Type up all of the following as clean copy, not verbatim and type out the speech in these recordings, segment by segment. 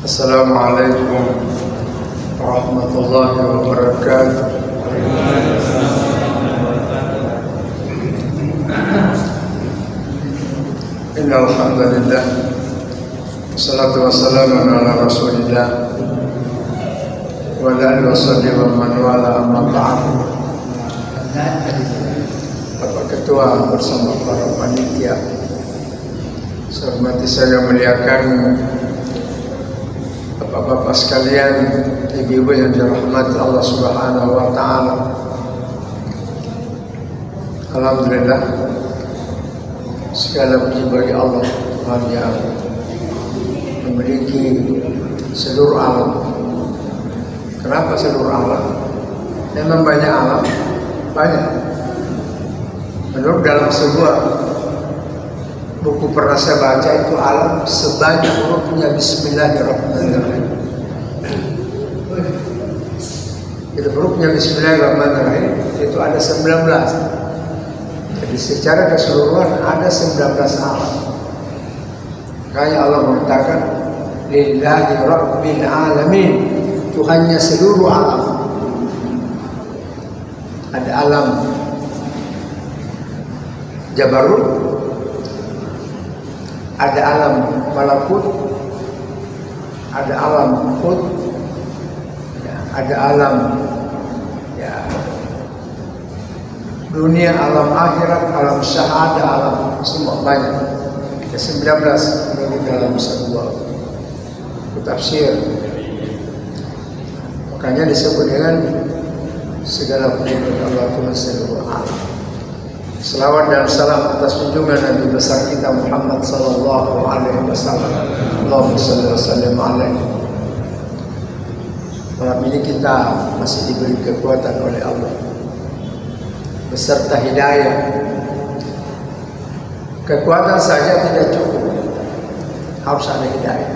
Assalamualaikum warahmatullahi wabarakatuh. Innal hamdalillah wassalatu wassalamu ala Rasulillah wa ala alihi washabbihi wa man wala, amma ba'd. Bapak Ketua bersama para panitia, saya hormati, saya muliakan Bapak-bapak sekalian, ibu-ibu yang dirahmati Allah Subhanahu wa taala. Alhamdulillah, segala puji bagi Allah yang memiliki seluruh alam. Kenapa seluruh alam? Memang banyak alam, banyak. Menurut dalam sebuah buku pernah saya baca, itu alam sebanyak hurufnya Bismillahirrahmanirrahim. Itu hurufnya Bismillahirrahmanirrahim itu ada 19. Jadi secara keseluruhan ada 19 alam. Makanya Allah mengatakan Lillahi Rabbil Alamin, Tuhannya seluruh alam. Ada alam Jabarut, ada alam malakut, ada alam Qud, ada alam dunia, alam akhirat, alam syahadah, alam semua banyak. 19 menurut dalam sebuah tafsir. Makanya disebut dengan segala puji Allah Tuhan seluruh alam. Selawat dan salam atas junjungan Nabi besar kita Muhammad sallallahu alaihi wasallam. Allahumma shalli wa sallim alaihi. Malam ini kita masih diberi kekuatan oleh Allah beserta hidayah. Kekuatan saja tidak cukup, harus ada hidayah.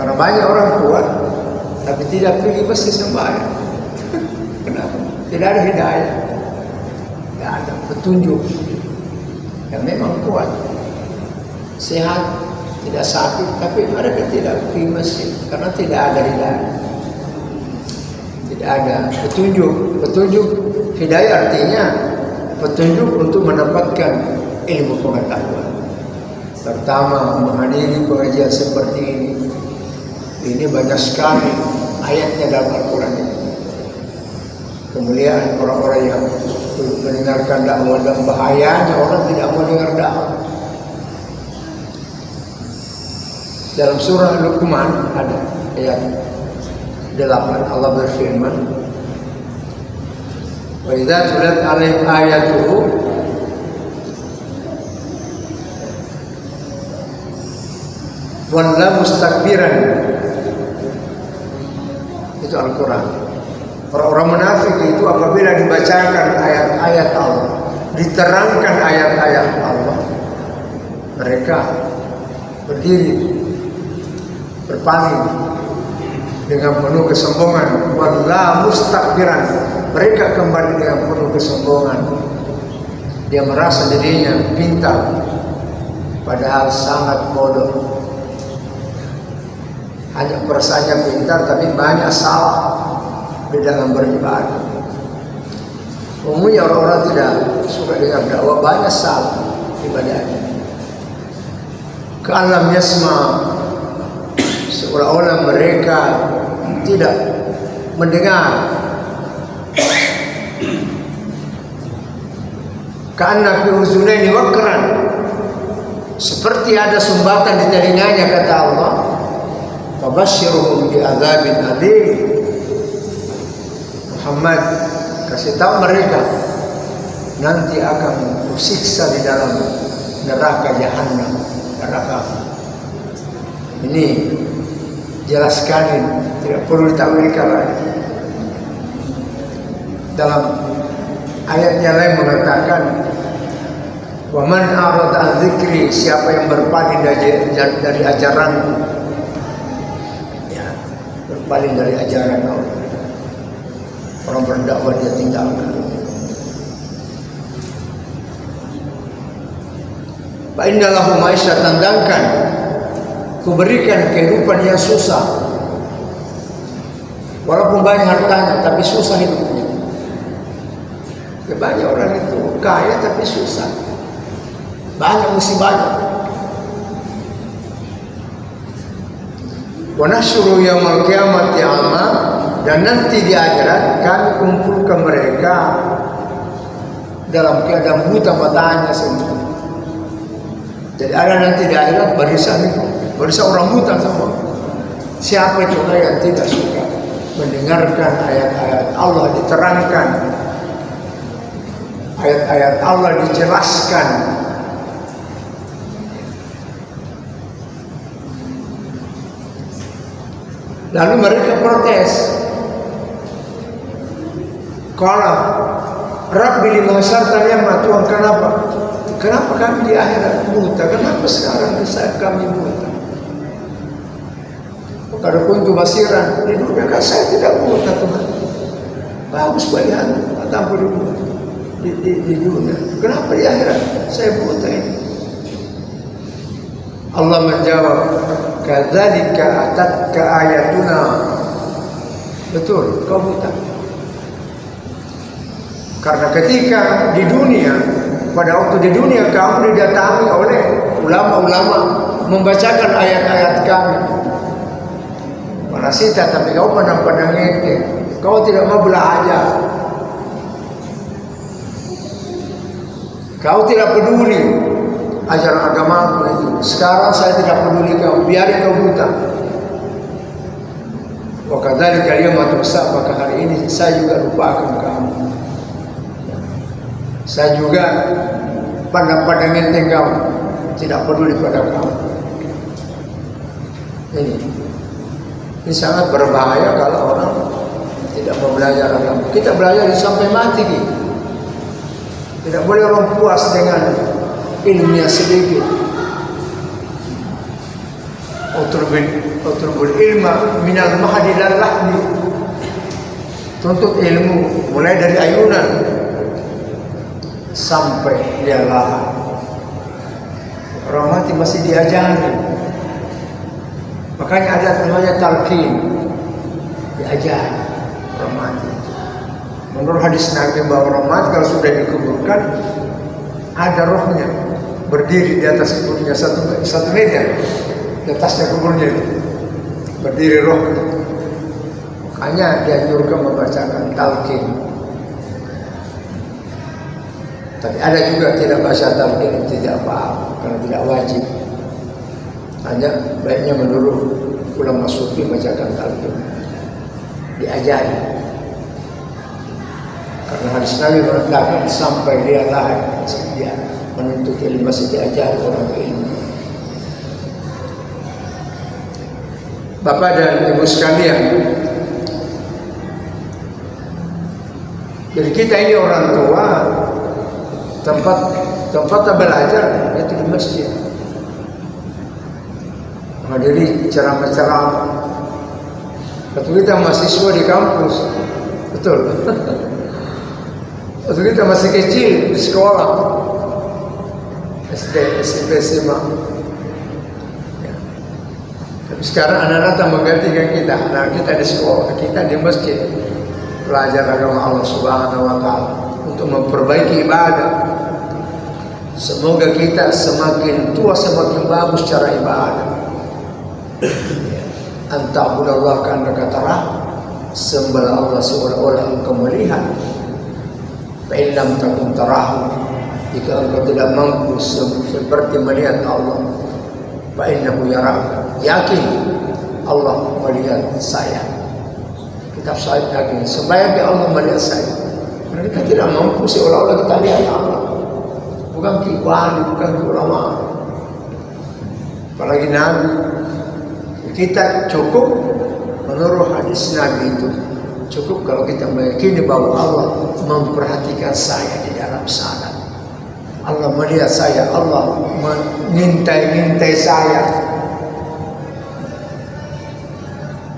Karena banyak orang kuat tapi tidak pergi masjid sembahyang. Kenapa? Tidak ada hidayah. Tidak ada petunjuk. Yang memang kuat, sehat, tidak sakit, tapi mereka tidak pergi masjid karena tidak ada hidayah. Tidak ada petunjuk. Petunjuk hidayah artinya petunjuk untuk mendapatkan ilmu pengetahuan. Pertama, menghadiri pengajian seperti ini. Ini banyak sekali ayatnya dalam Al-Quran ini. Kemuliaan orang-orang yang mendengarkan dakwah dan bahayanya orang tidak mau dengar dakwah. Dalam surah Luqman ada ayat 8, Allah berfirman, wa idza tulat alaihim ayatuhu walla mustakbiran. Itu Al-Quran. Orang-orang munafik itu apabila dibacakan ayat-ayat Allah, diterangkan ayat-ayat Allah, mereka berdiri berpaling dengan penuh kesombongan. Walla mustakbiran, mereka kembali dengan penuh kesombongan. Dia merasa dirinya pintar, padahal sangat bodoh. Hanya perasaannya pintar tapi banyak salah di dalam beribadah. Umumnya orang-orang tidak suka dengar dakwah, banyak salah ibadahnya. Ka'alam yasma, seolah-olah mereka tidak mendengar. Ka'anna fi uzunaini waqran, seperti ada sumbatan di telinganya, kata Allah. Fabashshirhum bi'adzabin alim. Muhammad, kasih tahu mereka nanti akan tersiksa di dalam neraka Jahannam, neraka. Ini jelas sekali, tidak perlu ditakwilkan lagi. Dalam ayatnya lain mengatakan, wa man a'rada an dzikri, siapa yang berpaling dari ajaranku, berpaling dari ajaran Allah, orang berdakwah dia tinggalkan. Fa innalahu ma'isyatan dankan, Kuberikan kehidupan yang susah. Walaupun banyak hartanya, tapi susah hidupnya. Ya, banyak orang itu kaya tapi susah. Banyak musibahnya. Wa nahsyuru yaumil qiyamati a'ma, dan nanti di akhirat kami kumpulkan mereka dalam keadaan buta matanya semua. Jadi ada nanti di akhirat barisan orang buta semua. Siapa itu yang tidak suka mendengarkan ayat-ayat Allah diterangkan, ayat-ayat Allah dijelaskan. Lalu mereka protes. Qala Rabbi lima syartanya, Tuhan kenapa? Kenapa kami di akhirat buta? Kenapa sekarang di saat kami buta? Kalau kuntu basiran, di dunia kan saya tidak buta, Tuhan. Bagus melihat tanpa di dunia. Kenapa di akhirat saya buta ini? Allah menjawab, kadzalika atatka ayatuna. Betul, kau buta. Karena ketika di dunia, pada waktu di dunia kamu didatangi oleh ulama-ulama membacakan ayat-ayat kami. Parasita, tapi kau pandang-pandang ente. Kau tidak mau belajar. Kau tidak peduli ajaran agama itu. Sekarang saya tidak peduli kau, biarin kau buta. Wa kadzalika al-yawma tuhsa, maka hari ini saya juga lupakan kamu. Saya juga pandang-pandang enteng kamu, tidak peduli pada kamu. Ini sangat berbahaya kalau orang tidak mau belajar agama. Kita belajar sampai mati gitu. Tidak boleh orang puas dengan ilmunya sedikit. Utlubul ilma minal mahdi lal lahdi. Tuntut ilmu mulai dari ayunan sampai dia lahir. Orang mati masih diajari. Makanya ada namanya talqin, diajari orang mati. Menurut hadis Nabi bahwa orang mati kalau sudah dikuburkan, ada rohnya berdiri di atas kuburnya satu meter di atasnya kuburnya itu berdiri rohnya. Makanya dianjurkan membacakan talqin. Tapi ada juga tidak baca talqin, tidak apa-apa karena tidak wajib. Hanya baiknya menurut ulama sufi bacakan talqin, diajari. Karena hadis Nabi mengatakan sampai dia lahir dia menuntut ilmu masih diajari orang ilmu. Bapak dan Ibu sekalian, jadi kita ini orang tua, tempat belajar itu di masjid. Menghadiri ceramah-ceramah. Waktu kita mahasiswa di kampus, betul. Waktu kita masih kecil di sekolah, SD, SMP, SMA. Ya. Tapi sekarang anak-anak tak menggantikan kita. Anak kita di sekolah, kita di masjid, belajar agama Allah Subhanahu Wa Taala untuk memperbaiki ibadah. Semoga kita semakin tua semakin bagus cara ibadah. Anta'budallah ka'annaka tarah, sembahlah Allah seolah-olah engkau melihat. Fa in lam takun tarahu, jika engkau tidak mampu seperti melihat Allah, fa innahu yaraka, yakin Allah melihat saya. Kitab Sahih yakin sebaiknya Allah melihat saya. Karena kita tidak mampu seolah-olah kita lihat Allah. Bukan kiwali, bukan ulama, apalagi Nabi. Kita cukup menurut hadis Nabi itu cukup kalau kita meyakini bahwa Allah memperhatikan saya di dalam sana. Allah melihat saya, Allah mengintai saya.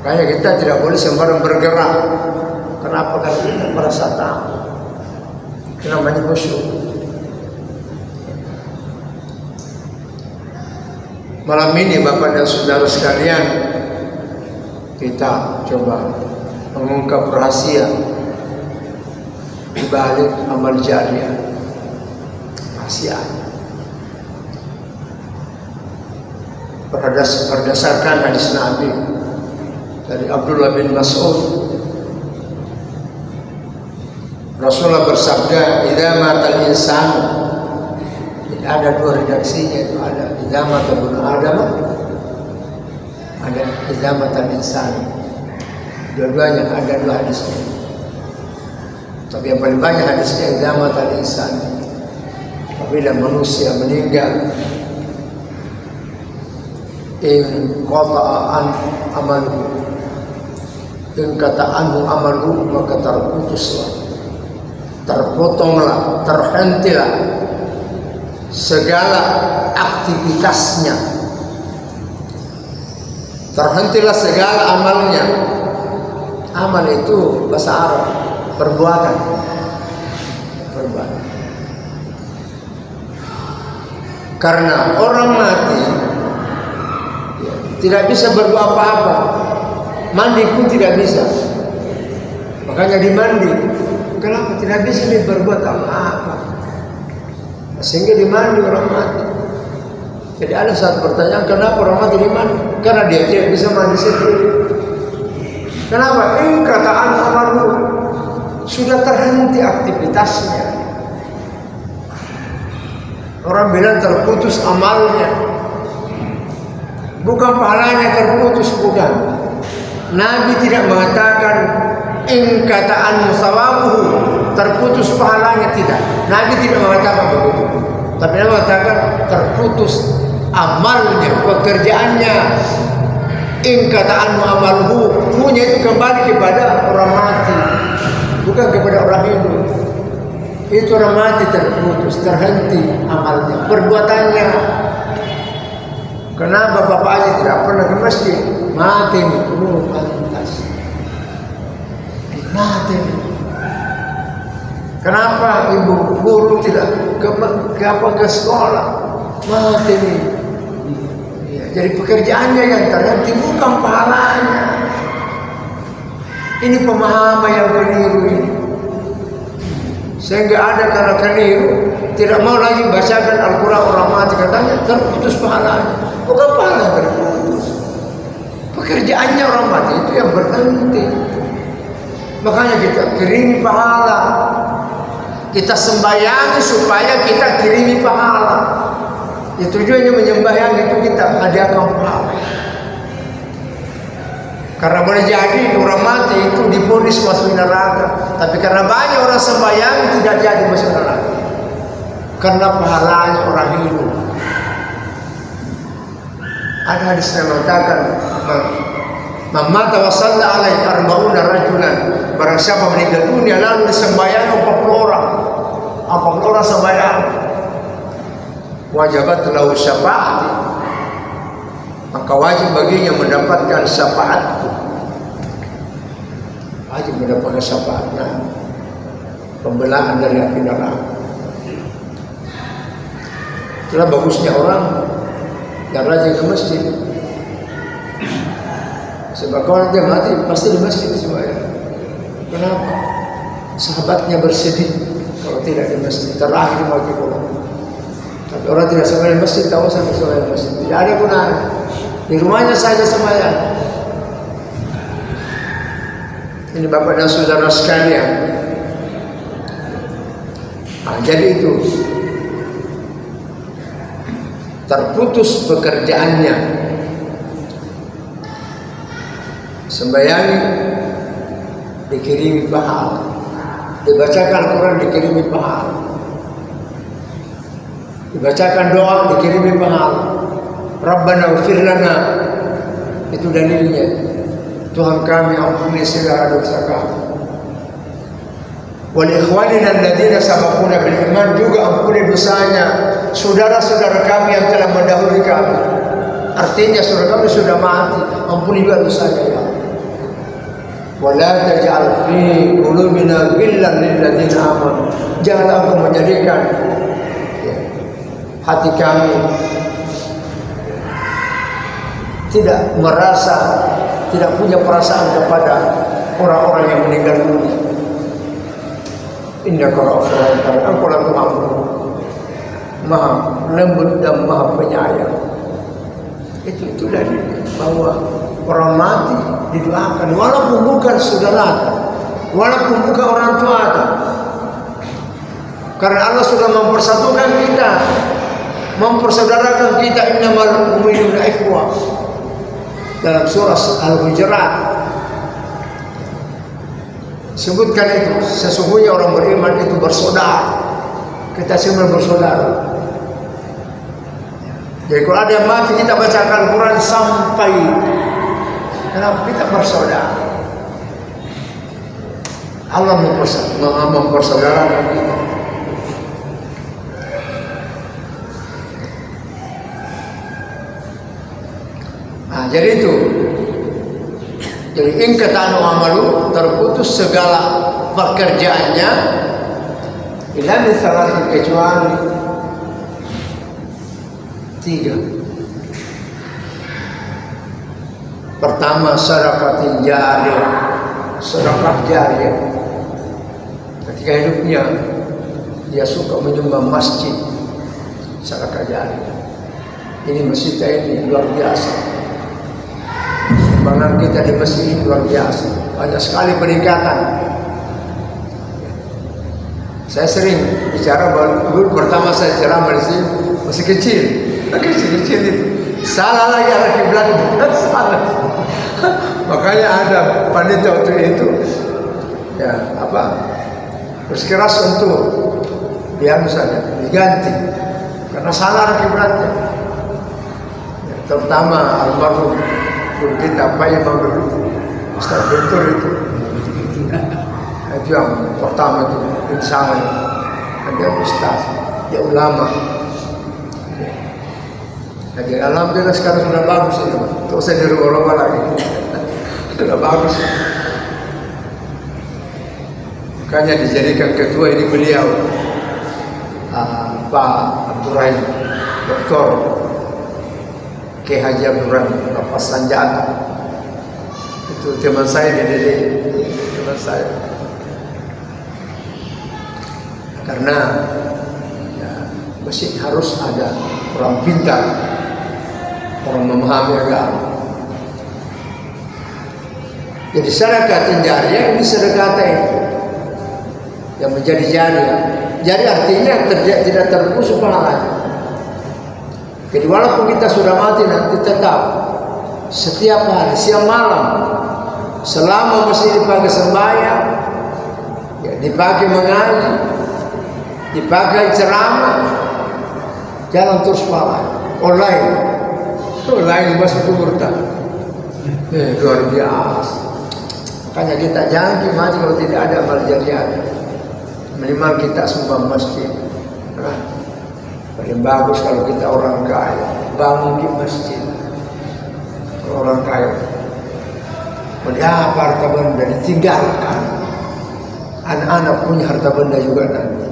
Makanya kita tidak boleh sembarang bergerak. Kenapa? Karena kita merasa takut. Namanya khusyuk. Malam ini Bapak dan Saudara sekalian, kita coba mengungkap rahasia di balik amal jariah. Rahasia berdasarkan hadis Nabi dari Abdullah bin Mas'ud. Rasulullah bersabda, "Idza matal insan." Ada dua redaksinya, itu ada idza mata ibnu Adam, ada idza matal insan. Dua-duanya ada dua hadisnya. Tapi yang paling banyak hadisnya idza matal insan. Apabila manusia meninggal, in qata'an amaluhu, in kata'anhu amaluhu, maka terputuslah, terpotonglah, terhentilah segala aktivitasnya, terhentilah segala amalnya. Amal itu bahasa Arab perbuatan, perbuatan. Karena orang mati tidak bisa berbuat apa-apa, mandi pun tidak bisa. Makanya dimandi. Kenapa tidak bisa dia berbuat apa-apa? Sehingga dimandi orang mati. Jadi ada satu pertanyaan, kenapa orang mati dimandi? Karena dia tidak bisa mandi sendiri. Kenapa? Kataan amalu, sudah terhenti aktivitasnya. Orang bilang terputus amalnya, bukan pahalanya terputus, bukan. Nabi tidak mengatakan in kataan musawabuhu, terputus pahalanya, tidak. Nabi tidak mengatakan begitu. Tapi Nabi mengatakan terputus amalnya, pekerjaannya. In kataan amaluhu, punya itu kembali kepada orang mati, bukan kepada orang hidup. Itu orang mati terputus, terhenti amalnya, perbuatannya. Kenapa bapaknya tidak pernah ke masjid? Mati nih, pantas. Mati nih. Kenapa ibu guru tidak ke sekolah? Mati nih. Ya, jadi pekerjaannya yang terhenti, bukan pahalanya. Ini pemahaman yang keliru ini. Sehingga ada karena keliru, tidak mau lagi bacakan Al-Quran orang mati, katanya terputus pahalanya. Bukan pahala terputus, pekerjaannya orang mati itu yang berhenti. Makanya kita kirimi pahala, kita sembayangi supaya kita kirimi pahala. Ya, tujuannya menyembahyangi itu kita hadiahkan pahala. Karena boleh jadi orang mati itu divonis masuk neraka, tapi karena banyak orang sembahyang tidak jadi masuk neraka. Karena pahalanya orang hidup. Ada hadis yang mengatakan, "Man mata wa shalla alaihi arba'una rajulan." Barang siapa meninggal dunia lalu disembahyang 40 orang. 40 orang sembahyang. Wajibat lahu syafaat. Maka wajib baginya mendapatkan syafaatku. Wajib mendapatkan syafaatnya, pembelaan dari api neraka. Itulah bagusnya orang yang rajin ke masjid. Sebab kalau dia mati pasti di masjid sembahyang. Kenapa? Sahabatnya bersedih kalau tidak di masjid, terakhir mati orang. Tapi orang tidak sembahyang di masjid, tahu sampai sembahyang di masjid. Tidak ada gunanya. Di rumahnya saja sembahyang. Ini Bapak dan Saudara sekalian. Nah, jadi itu terputus pekerjaannya. Sembayangi dikirimi pahala, dibacakan Al-Quran dikirimi pahala, dibacakan doa dikirimi pahala. Rabbana ighfir lana, itu dalilnya. Tuhan kami ampuni segala dosa kami. Wal ikhwanina alladziina sabaquna bil iman, juga ampuni dosanya saudara-saudara kami yang telah mendahului kami. Artinya saudara kami sudah mati, ampuni juga dosanya ya. Wala taj'al fi qulubina ghillan lil ladziina amanu, janganlah engkau menjadikan hati kami tidak merasa, tidak punya perasaan kepada orang-orang yang meninggal dunia. Innaka ghafurur rahim. Engkau lah Tuhan Maha lembut dan Maha penyayang. Itu dari bahwa orang mati didoakan walaupun bukan saudara, walaupun bukan orang tua. Karena Allah sudah mempersatukan kita, mempersaudarakan kita. Innamal mu'minuna ikhwah dalam surah Al-Hujurat sebutkan itu. Sesungguhnya orang beriman itu bersaudara. Kita semua bersaudara. Jadi kalau ada yang mati kita bacakan Al-Quran sampai kenapa kita bersaudara. Allah mempersaudarakan kita. Nah, jadi itu. Jadi ingkatanu amalu, terputus segala pekerjaannya. Illa min salatin, kecuali 3. Pertama, sedekah jariyah. Sedekah jariyah. Ketika hidupnya dia suka menyumbang masjid, sedekah jariyah. Ini masjid ini luar biasa. Sumbangan kita di masjid ini luar biasa. Banyak sekali peningkatan. Saya sering bicara dulu pertama saya ceramah di sini masih kecil itu. Salah lagi arah kiblat, salah. Makanya ada panitia waktu itu, ya bersikeras untuk dianu saja, diganti karena salah arah kiblatnya. Ya, terutama almarhum guru kita Pak Imam Ustaz Bentur itu yang pertama itu insan, dia ustaz, dia ulama. Jadi alhamdulillah sekarang sudah bagus ini, tak usah dirubah-rubah lagi. Sudah bagus. Makanya dijadikan ketua ini beliau Pak Abdurrahim, Dr. K. Haji Abdurrahim Lepas Sanjata. Itu teman saya di teman saya. Karena ya, masjid harus ada orang pintar, orang memahami agama. Jadi sedekah jariyah ini sedekah itu yang menjadi jariyah. Jadi artinya tidak terputus pahalanya. Jadi walaupun kita sudah mati nanti tetap setiap hari siang malam selama masih dipakai sembahyang, ya, dipakai mengaji, dipakai ceramah, jalan terus pahala. Online masih kubur tak. Luar biasa. Makanya kita jangan mati kalau tidak ada amal jariah. Minimal kita sumbang masjid. Nah, paling bagus kalau kita orang kaya bangun di masjid. Kalau orang kaya, apa harta benda ditinggalkan. Anak-anak punya harta benda juga nanti.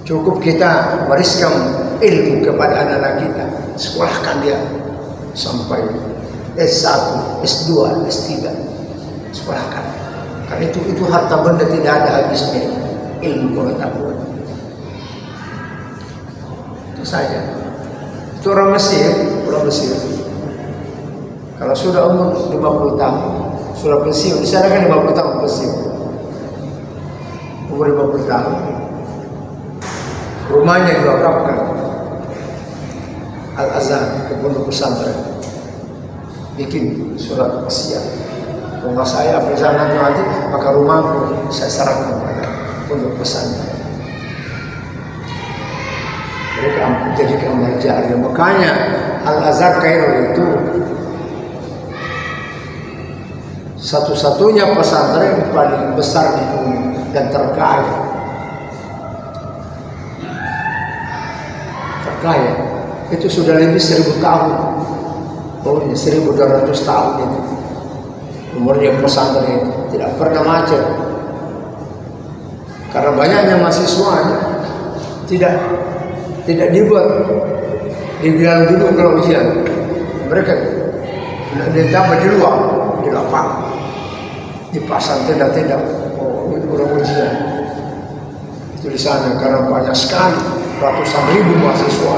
Cukup kita wariskan ilmu kepada anak-anak kita, sekolahkan dia sampai S1, S2, S3, sekolahkan. Karena itu harta benda tidak ada habisnya, ilmu pengetahuan. Itu saja. Itu orang Mesir. Kalau sudah umur 50 tahun, sudah pensiun, di sana kan 50 tahun pensiun. Umur 50 tahun. Rumahnya diwakafkan Al-Azhar ke pondok pesantren, bikin surat wasiat. Rumah saya bersama nanti, maka rumahku saya serahkan kepada pondok pesantren. Mereka menjadikan amal jariah. Makanya Al-Azhar Kairo itu satu-satunya pesantren paling besar di dunia dan terkaya. Itu sudah lebih 1000 tahun. Oh, 1200 tahun itu. Umurnya pesantren itu tidak pernah macet. Karena banyaknya mahasiswanya tidak dibuat dibilang dulu kalau ujian. mereka ditambah di luar, di lapangan, dipasang tenda-tenda. Oh, ini orang ujian. Itu di sana karena banyak sekali, ratusan ribu mahasiswa.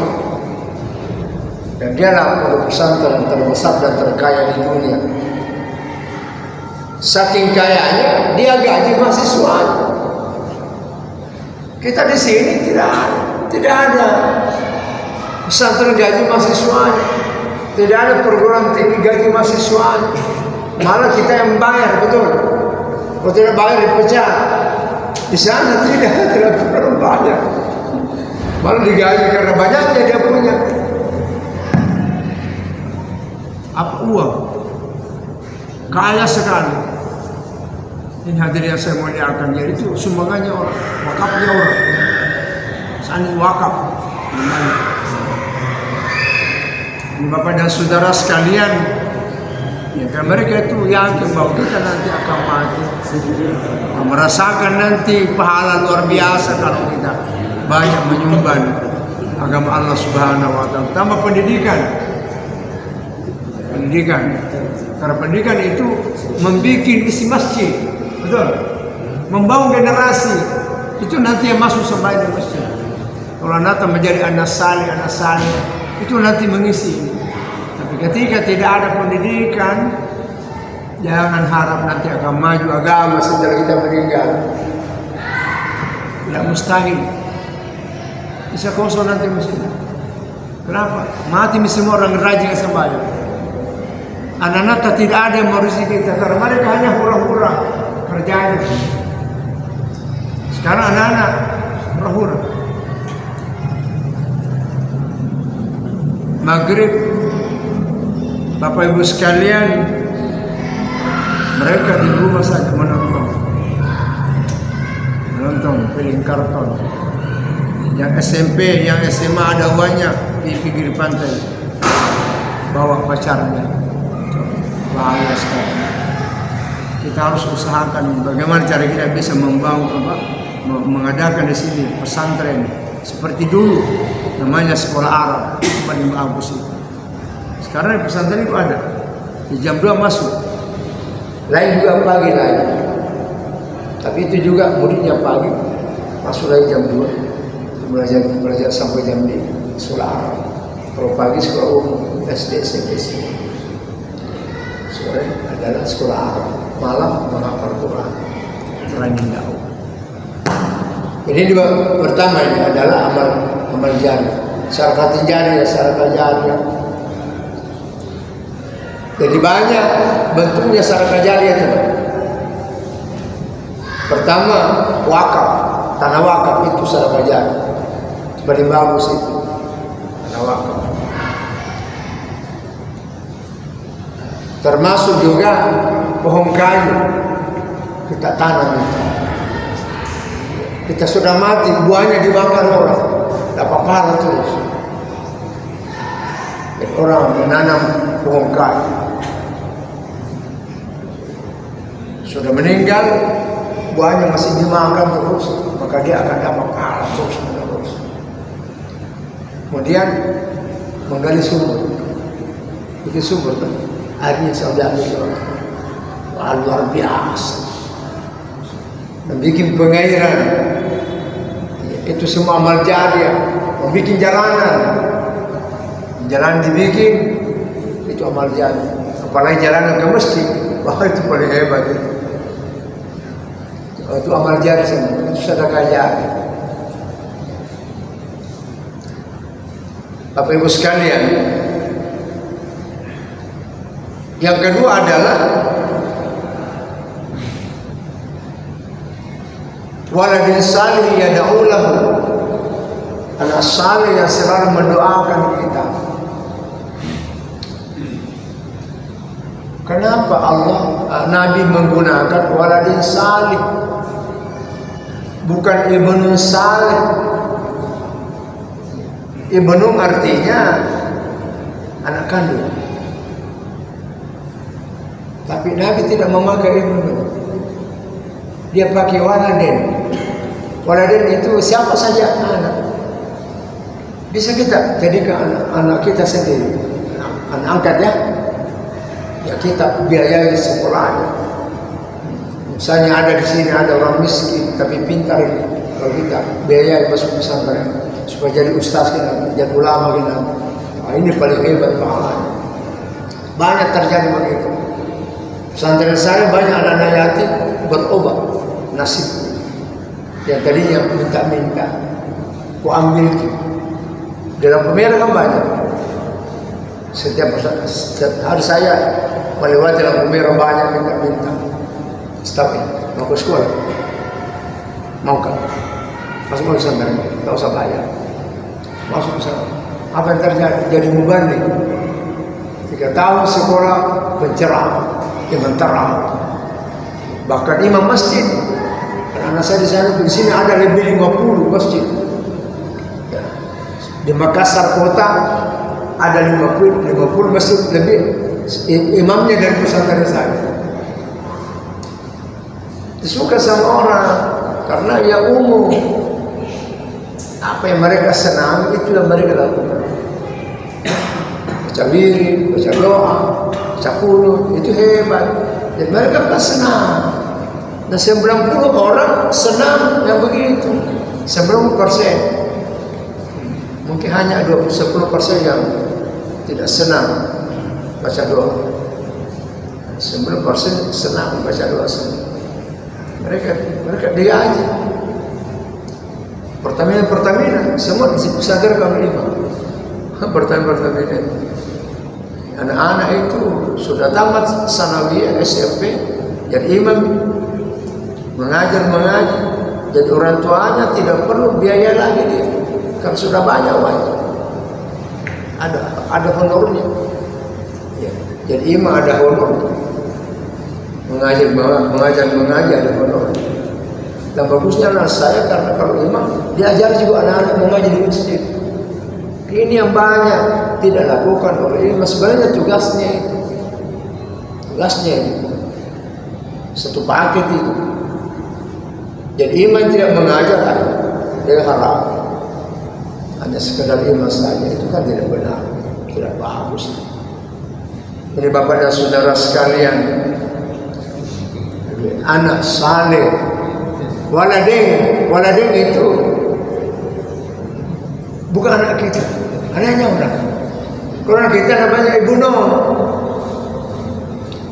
Dan dialah pondok pesantren terbesar dan terkaya di dunia. Saking kayanya dia gaji mahasiswa. Kita di sini tidak ada pesantren gaji mahasiswa. Tidak ada program tinggi gaji mahasiswa. Malah kita yang bayar, betul. Kalau tidak bayar dipecat. Di sana tidak perlu bayar. Malah digaji karena banyaknya dia punya. Apa uang? Kaya sekali. Ini hadirin yang saya muliakan, yaitu sumbangannya orang, wakafnya orang. Sani wakaf. Ini Bapak dan Saudara sekalian, ya kan mereka itu yakin bahwa kita nanti akan mati, merasakan nanti pahala luar biasa kalau kita banyak menyumbang agama Allah Subhanahu wa Ta'ala. Tambah pendidikan, karena pendidikan itu membuat isi masjid, betul, membangun generasi itu nanti yang masuk sembahyang di masjid. Kalau nanti menjadi anak saleh, itu nanti mengisi. Tapi ketika tidak ada pendidikan, jangan harap nanti akan maju agama setelah kita meninggal. Tidak mustahil. Bisa kosong nanti masjid. Kenapa? Mati semua orang rajin sembahyang. Anak-anak tidak ada yang merusi kita karena mereka hanya hura-hura kerjanya. Sekarang anak-anak hura-hura. Maghrib, Bapak Ibu sekalian, mereka di rumah saja menonton film karton. Yang SMP, yang SMA ada uangnya di pinggir pantai, bawa pacarnya. Bahaya sekali. Kita harus usahakan bagaimana cara kita bisa membangun mengadakan di sini pesantren seperti dulu namanya sekolah Arab, itu paling bagus itu. Sekarang di pesantren itu ada di jam 2 masuk, lain juga pagi lain, tapi itu juga muridnya pagi masuk lagi jam 2 belajar sampai jam 5 sekolah Arab. Kalau pagi sekolah umum SD SMP sore adalah sekolah Arab, malam menghafal Quran, training dakwah. Ini juga pertama ini adalah amal jari, syarakat jari. Jadi banyak bentuknya syarakat jari itu. Pertama wakaf, tanah wakaf itu syarakat jari, paling bagus itu tanah wakaf. Termasuk juga pohon kayu kita tanam itu. Kita sudah mati, buahnya dibakar orang, dapat pahala terus. Dan orang menanam pohon kayu, sudah meninggal, buahnya masih dimakan terus, maka dia akan dapat pahala terus menerus. Kemudian menggali sumur, itu sumur tuh. Akhirnya saya ambil luar biasa, membuat pengairan, itu semua amal jariah. Membuat jalan dibikin, itu amal jariah. Apalagi jalan ke masjid, wah itu paling hebat itu amal jariah semua, itu sedekah jariah. Bapak Ibu sekalian, yang kedua adalah waladin salih yad'u lahu, anak salih yang selalu mendoakan kita. Kenapa Nabi menggunakan waladin salih, bukan ibnu salih? Ibnu artinya anak kandung. Tapi Nabi tidak memakai ibnu. Dia pakai waladin. Waladin itu siapa saja anak. Bisa kita jadikan anak kita sendiri, anak angkat ya, ya kita biayai sekolahnya. Misalnya ada di sini ada orang miskin tapi pintar ini, kalau kita biayai masuk pesantren supaya jadi ustaz kita, jadi ulama kita. Nah, ini paling hebat pahalanya. Banyak terjadi begitu. Pesantren saya banyak anak-anak yatim berobat nasib. Yang tadinya minta-minta, ku ambil itu. Dalam pemerintah kan banyak. Setiap hari saya melewati dalam pemerintah banyak minta-minta. Tapi mau ke sekolah, mau kan? Masuk ke pesantren, tak usah bayar. Masuk ke sana. Apa yang terjadi? Jadi mubalik. 3 tahun sekolah penceramah, imam tarawih. Bahkan imam masjid. Karena saya di sana di sini ada lebih 50 masjid. Di Makassar kota ada 50 masjid lebih. Imamnya dari pesantren saya. Disuka sama orang karena ya umum. Apa yang mereka senang itu yang mereka lakukan. Baca wirid, baca doa, baca kunut, itu hebat. Dan mereka kan senang. Dan 90 orang senang yang begitu. 90%. Mungkin hanya 10% yang tidak senang baca doa. 90% senang baca doa. Mereka dia aja. Pertamina semua sadar kami imam. Pertamina. Anak-anak itu sudah tamat sanawiyah SMP, jadi imam mengajar. Jadi orang tuanya tidak perlu biaya lagi dia, karena sudah banyak wajib. Ada honornya. Ya, jadi imam ada honor. Mengajar ada honor. Dan bagusnya anak saya karena kalau imam diajar juga anak-anak mengajar di masjid. Ini yang banyak tidak lakukan oleh imam. Sebenarnya tugasnya itu. Satu paket itu. Jadi imam tidak mengajar, dia haram. Hanya sekedar imam saja itu kan tidak benar, tidak bagus. Ini Bapak dan Saudara sekalian, anak saleh, waladeng itu bukan anak kita, anaknya orang. Kalau anak kita namanya Ibu Noh.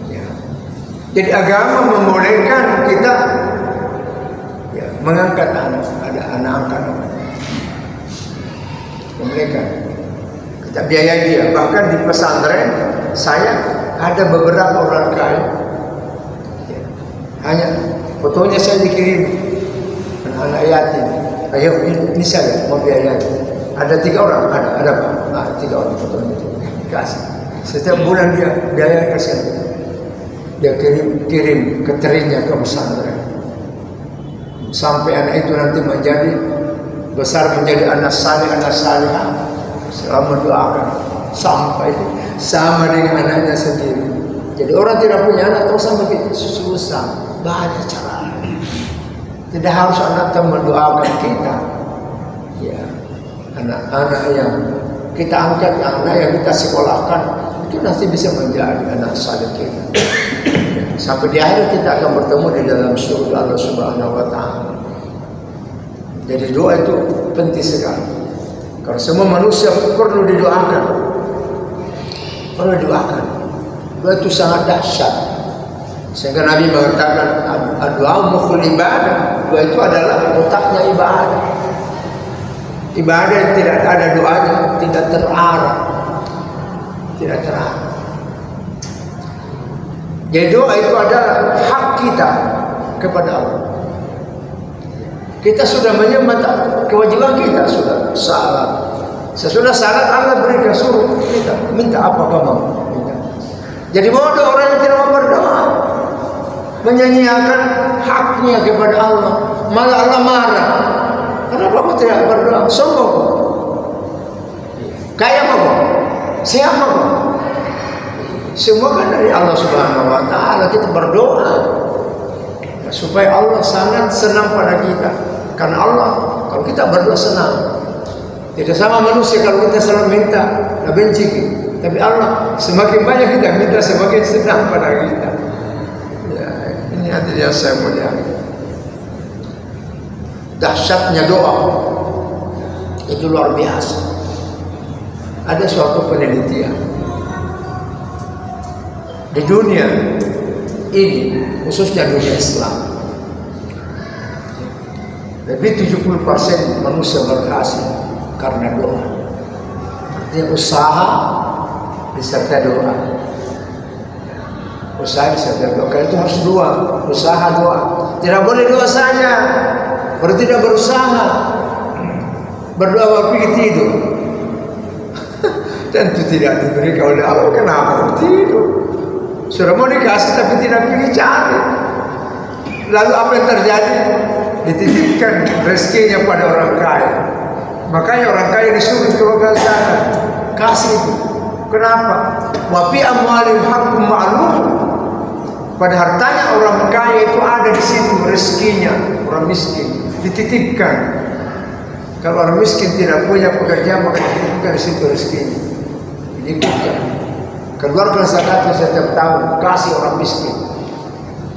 Ya. Jadi agama membolehkan kita ya, mengangkat anak, ada anak angkat. Membolehkan. Kita biayai dia. Bahkan di pesantren saya ada beberapa orang kaya. Ya. Hanya fotonya saya dikirim anak yatim. Ayo ini saya mau biayai. Ada 3 orang, ada Pak. 3 orang fotonya itu kasih. Setiap bulan dia biaya kasih. Dia kirim keterinya ke pesantren. Sampai anak itu nanti besar menjadi anak salihah. Selama doakan sampai sama dengan anaknya sendiri. Jadi orang tidak punya anak terus sampai susah. Banyak cara. Tidak harus anak mendoakan kita. Ya. Anak-anak yang kita angkat, anak yang kita sekolahkan itu nanti bisa menjadi anak saleh kita. Sampai di akhir kita akan bertemu di dalam surga Allah Subhanahu wa taala. Jadi doa itu penting sekali. Karena semua manusia perlu didoakan. Doa itu sangat dahsyat. Sehingga Nabi mengatakan doa mukhul ibadah. Doa itu adalah otaknya ibadah. Ibadah yang tidak ada doanya tidak terarah. Jadi doa itu adalah hak kita kepada Allah. Kita sudah menyembah kewajiban kita, sudah salat. Sesudah salat Allah berikan suruh kita minta apa mau. Jadi bodoh orang yang tidak mau berdoa, menyanyiakan haknya kepada Allah, malah Allah marah. Kenapa kau tidak berdoa? Sombong. Kaya apa? Siapa kau? Semua kan dari Allah Subhanahu wa taala. Kita berdoa supaya Allah sangat senang pada kita. Karena Allah kalau kita berdoa senang. Tidak sama manusia kalau kita selalu minta, benci. Tapi Allah semakin banyak kita minta, semakin senang pada kita. Ya, ini hadirin yang saya muliakan. Dahsyatnya doa itu luar biasa. Ada suatu penelitian di dunia ini, khususnya dunia Islam, lebih 70% manusia berhasil karena doa. Artinya usaha disertai doa. Usaha disertai doa. Karena itu harus doa, usaha doa. Tidak boleh doa saja, baru tidak berusaha. Berdoa waktu tidur. Tentu tidak diberikan oleh Allah. Kenapa tidur? Sudah mau dikasih tapi tidak pergi cari. Lalu apa yang terjadi? Dititipkan rezekinya pada orang kaya. Makanya orang kaya disuruh keluarga zakat. Kasih itu. Kenapa? Wa fi amwalihim haqqun ma'lum. Pada hartanya orang kaya itu ada di situ rezekinya. Orang miskin dititipkan. Kalau orang miskin tidak punya pekerjaan, maka dititipkan di situ rezekinya. Jadi kerja. Keluarkan zakatnya setiap tahun, kasih orang miskin.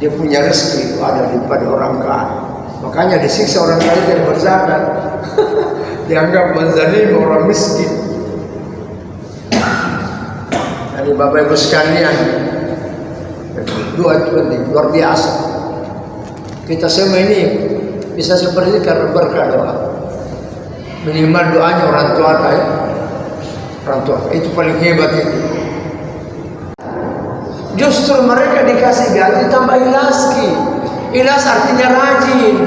Dia punya rezeki itu ada pada orang kaya. Makanya disiksa orang kaya yang berzakat. Dianggap menzalim orang miskin. Jadi Bapak Ibu sekalian, doa itu penting, luar biasa. Kita semua ini bisa seperti karena berkah doa. Minimal doanya orang tua ya. Orang tua itu paling hebat itu. Justru mereka dikasih gaji tambah ikhlas. Ikhlas artinya rajin.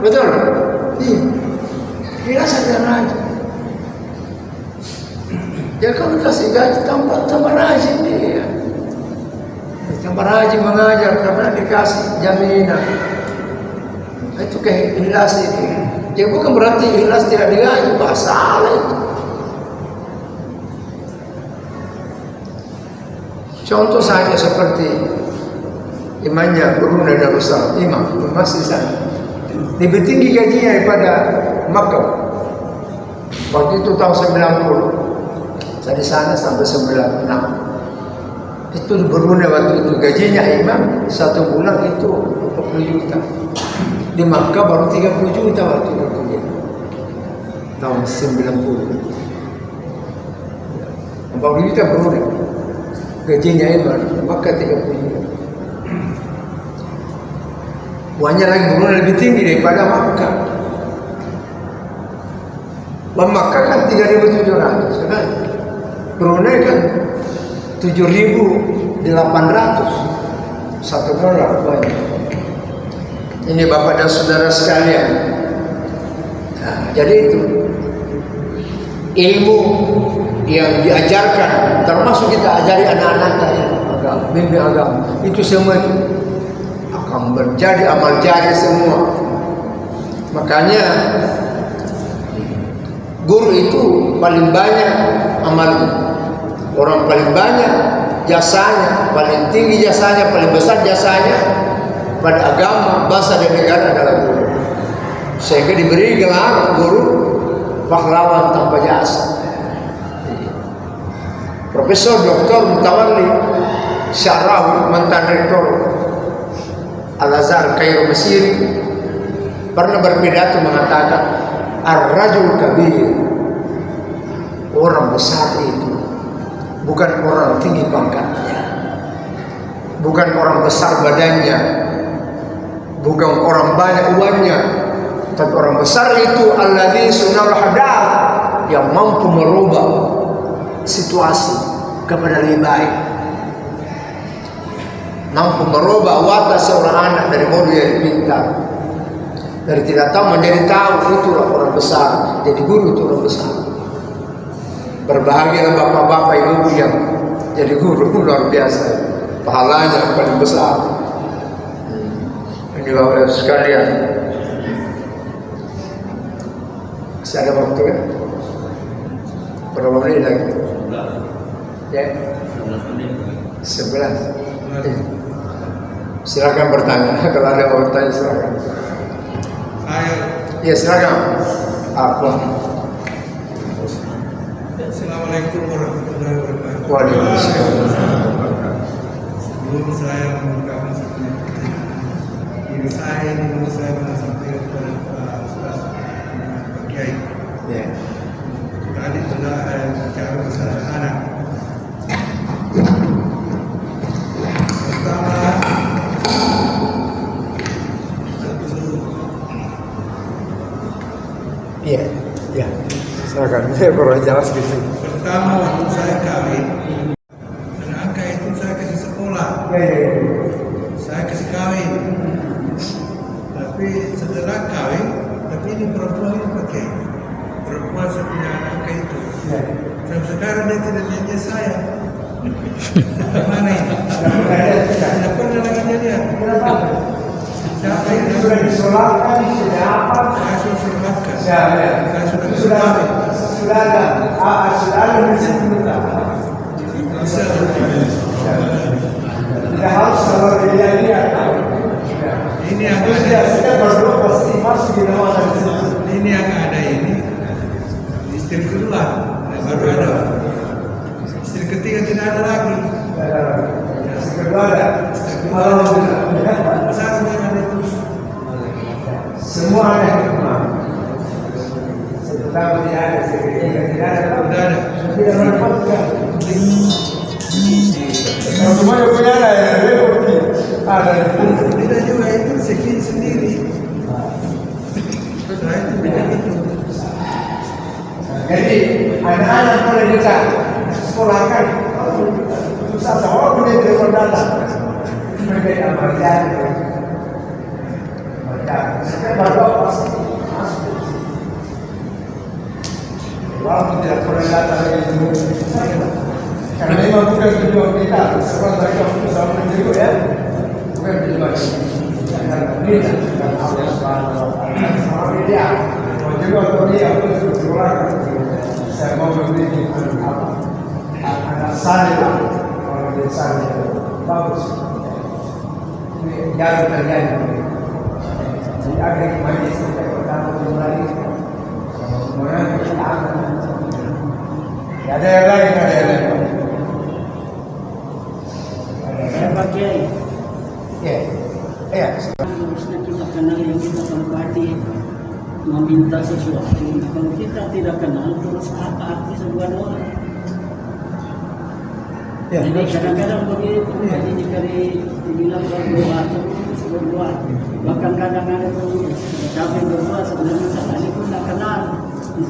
Betul? Iya. Ikhlas artinya rajin. Ya kalau dikasih gaji tambah rajin dia. Tambah rajin mengajar karena dikasih jaminan. Itu ikhlas itu. Ya bukan berarti ikhlas tidak digaji, salah itu. Contoh saja seperti imamnya Brunei Darussalam, imam masih sana lebih tinggi gajinya daripada Makkah. Waktu itu tahun 90, saya di sana sampai 96. Itu di Brunei waktu itu gajinya imam satu bulan itu 40 juta. Di Makkah baru 30 juta waktu itu tahun 90. 40 juta Brunei. Gajinya imam, maka 30 juta. Uangnya lagi Brunei lebih tinggi daripada Makkah. Makkah kan 3.700 kan? Brunei kan 7.800 $1 banyak. Ini Bapak dan Saudara sekalian. Nah, jadi itu ilmu yang diajarkan, termasuk kita ajari anak-anak dari agama, bimbing agama, itu semua itu akan menjadi amal jari semua. Makanya guru itu paling banyak amalnya, orang paling banyak jasanya, paling tinggi jasanya, paling besar jasanya pada agama, bangsa dan negara adalah guru. Sehingga diberi gelar guru pahlawan tanpa jasa. Profesor Dr. Mutawalli Sya'rawi, mantan rektor Al-Azhar Kairo Mesir, pernah berpidato mengatakan Ar-Rajul Kabir, orang besar itu bukan orang tinggi pangkatnya, bukan orang besar badannya, bukan orang banyak uangnya, tapi orang besar itu alladzi sunal hadar, yang mampu merubah situasi kepada lebih baik, mampu merubah watak seorang anak dari bodoh jadi pintar, dari tidak tahu menjadi tahu. Itulah orang besar. Jadi guru itu orang besar. Berbahagialah bapak-bapak ibu yang jadi guru, luar biasa, pahalanya paling besar. Ini Bapak sekalian, masih ada waktu kan? Berapa menit lagi? Ya, 11. Silakan bertanya. Kalau ada mau bertanya silakan. Ya silakan. Assalamualaikum warahmatullahi wabarakatuh. Waalaikumsalam. Sebelum saya membuka masuknya ini saya dulu saya menyampaikan kepada Pak Ustaz Pak Kiai. Ya. Tadi telah bicara masalah anak. Pertama, Iya, ya. Silakan. Saya kurang jelas gitu. pertama waktu saya kawin, anak itu saya kasih sekolah, Ya. saya kasih kawin. Tapi setelah kawin, tapi ini perempuan ini pakai perempuan sepunya anak itu. Ya. Sampai sekarang dia tidak nanya saya. Mana ini? Tidak pernah lagi dia lihat. Siapa yang Sudah disolatkan, sudah apa? saya sudah selamatkan. Ya. Saya sudah Sudah kawin. sudah ada mesti minta. Bisa. Tidak harus kalau dia lihat. Ini yang Sudah ada. kita berdua pasti masuk di nama Ini yang ada ini. Istri kedua, baru ada. Istri ketiga tidak ada lagi. Kedua ada. Alhamdulillah. Saya sudah ada terus. Semua ada hikmah. Setelah tidak ada, tidak ada. Sudah ada. Tidak merepotkan. Kalau semua yang punya ada ya, ada. Tidak juga itu segini sendiri. Saya itu tidak itu. Jadi anak-anak boleh kita sekolahkan. Susah sama boleh telepon datang. Mereka berjalan. Setiap berdoa pasti masuk. Walaupun tidak pernah datang lagi dulu. Karena memang bukan tujuan kita. Sekolah mereka sama menjadi ya. Bukan tujuan kita. Kita bukan Allah Subhanahu Wa Taala. Sama dia. Juga dia harus berdoa. Saya mau memberi anak saya kalau dia saya bagus. Ini jangan terjadi. Jadi ada yang majlis kita pertama kembali. Kemudian kita akan. Ada yang lain, ada yang lain. Saya pakai Ya, ya. harusnya kita kenal yang kita tempati meminta sesuatu. Kalau kita tidak kenal, terus apa arti sebuah doa? Ya, Jadi kadang-kadang begitu, jadi jika dibilang berdoa terus berdoa, bahkan kadang-kadang tuh capek berdoa sebenarnya ini pun tidak kenal.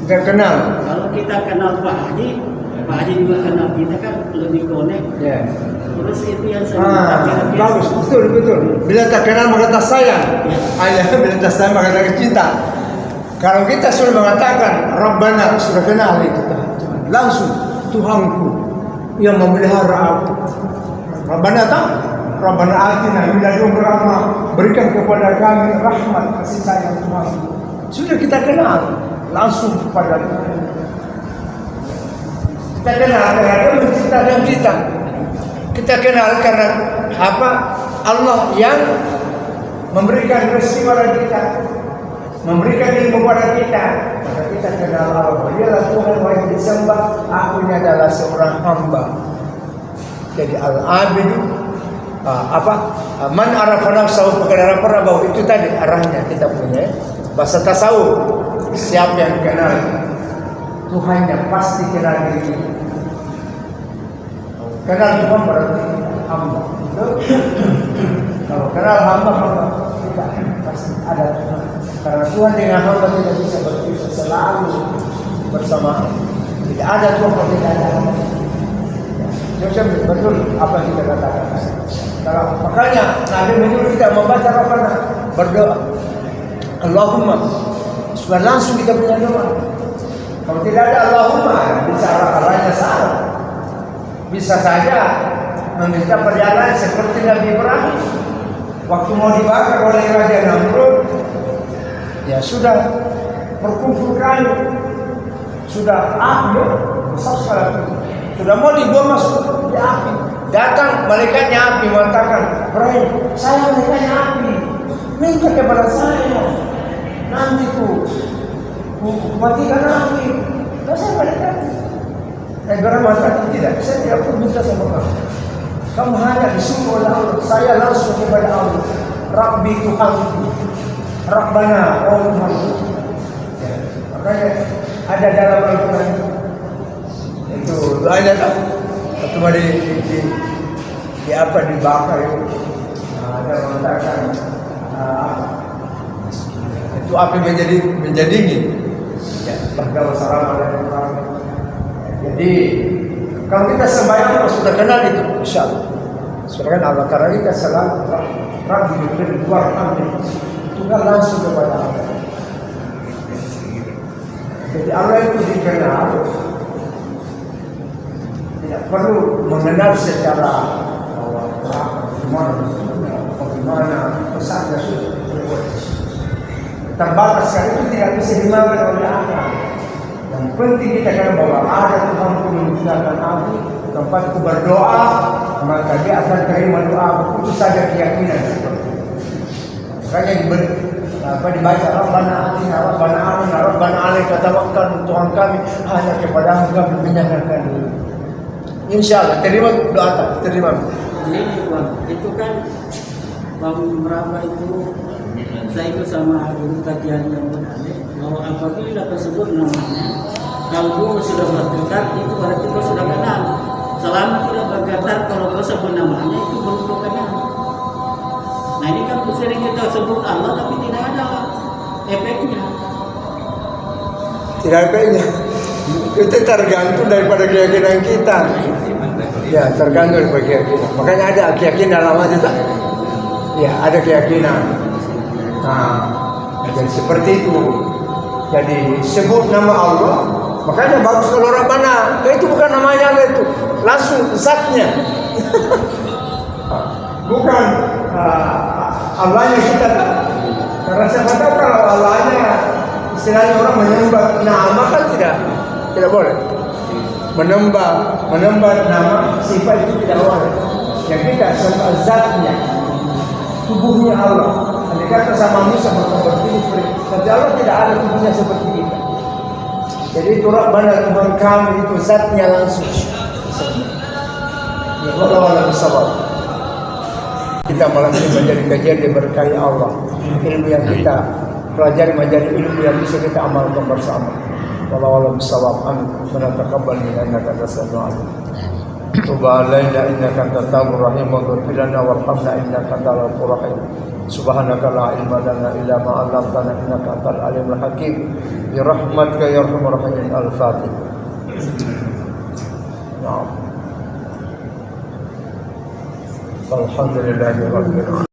kita kenal. Kalau kita kenal Pak Haji juga kenal kita kan lebih connect. Ya. Terus itu yang saya minta Bagus, betul. Bila tak kenal maka tak sayang. Ayah, bila tak sayang maka tak cinta. Kalau kita sudah mengatakan Rabbana, sudah kenal itu Tuhan. Langsung Tuhanku yang memelihara aku. Rabbana tak? Rabbana atina min ladunka rahmah, berikan kepada kami rahmat kasih sayang Tuhan. Sudah kita kenal langsung kepada Tuhan. Kita kenal karena Dia menciptakan kita. Kita kenal karena apa? Allah yang memberikan rezeki pada kita, memberikan ilmu pada kita. Maka kita kenal Allah. Dialah Tuhan yang disembah. Aku ini adalah seorang hamba. Jadi al-abid man arafa nafsahu faqad arafa rabbahu. Itu tadi arahnya kita punya bahasa tasawuf. Siapa yang kenal Tuhannya pasti kenal diri. Kenal Tuhan berarti hamba. Kalau kenal hamba maka kita pasti ada Tuhan. Karena Tuhan dengan hamba tidak bisa berpisah, selalu bersama. Tidak ada Tuhan kalau tidak ada hamba. Betul apa yang kita katakan. Kalau makanya Nabi menyuruh kita membaca Rabbana, berdoa. Allahumma, supaya langsung kita punya doa. Kalau tidak ada Allahumma, bicara arahnya salah. Bisa saja meminta perjalanan seperti Nabi Ibrahim. Waktu mau dibakar oleh Raja Namrud, ya sudah berkumpulkan, sudah api, besar sekali. Sudah mau dibuang masuk di api. Datang malaikatnya api mengatakan, Ibrahim, saya malaikatnya api. Minta kepada saya. Nanti ku matikan api. Terus saya malaikatnya. Ibrahim mengatakan tidak, saya tidak perlu minta sama kamu. Kamu hanya disuruh oleh Allah. Saya langsung kepada Allah. Rabbi Tuhanku, Rabbana, oh Tuhanku. Ya, makanya ada dalam Al-Quran itu doanya tak? Cuma di apa dibakar itu. Ada mengatakan itu api menjadi dingin. Ya, bahkan wassalamualaikum. Jadi kalau kita sembahyang sudah kenal itu, insyaallah. Sudah kenal karena kita salat Rabbi di luar ambil itu kan langsung kepada Allah. Jadi Allah itu dikenal, tidak perlu mengenal secara bagaimana pesannya sudah terbatas sekali itu tidak bisa dimakan oleh akal. Yang penting kita kenal bahwa ada Tuhan yang menciptakan aku, tempatku berdoa, maka dia akan terima doa. Itu saja keyakinan seperti itu. Makanya dibaca Rabbana atina Rabbana amina Rabbana alaika tawakkalna, Tuhan kami hanya kepadamu kami menyerahkan diri. Insyaallah terima doa, terima. Jadi Bang, itu kan Bang Meraba itu saya itu sama guru kajian yang benar bahwa apabila tersebut namanya kalau guru sudah bergetar itu berarti kau sudah kenal. Selama tidak bergetar kalau kau sebut namanya itu belum kau kenal. Nah ini kan sering kita sebut Allah tapi tidak ada efeknya. Tidak efeknya. Itu tergantung daripada keyakinan kita. Ya, tergantung daripada keyakinan. Makanya ada keyakinan dalam hati tak? Ya, ada keyakinan. Nah, jadi seperti itu. Jadi sebut nama Allah. Makanya bagus kalau Rabbana. Itu bukan namanya Allah itu, langsung zatnya. Bukan Allahnya kita. Karena siapa tahu kalau Allahnya istilahnya orang menyembah nama kan tidak boleh. Menembak nama sifat itu tidak boleh. Yang kita sembah zatnya, tubuhnya Allah. Andai kata sama Musa bertemu, tapi Allah tidak ada tubuhnya seperti kita. Jadi itu Rabbana Tuhan kami itu zatnya langsung. Ya Allah bersabab. Kita malam ini menjadi kajian diberkahi Allah. Ilmu yang kita pelajari menjadi ilmu yang bisa kita amalkan bersama. Wallahu bersabab. Amin. Rabbana taqabbal minna innaka antas samiul alim. Tub alaina innaka antat tawwabur rahim waghfir lana warhamna innaka antal ghafurur rahim. Subhanaka la ilma lana illa ma 'allamtana innaka antal alimul hakim. Bi rahmatika ya arhamar rahimin. Al-Fatihah. Alhamdulillahirabbil alamin.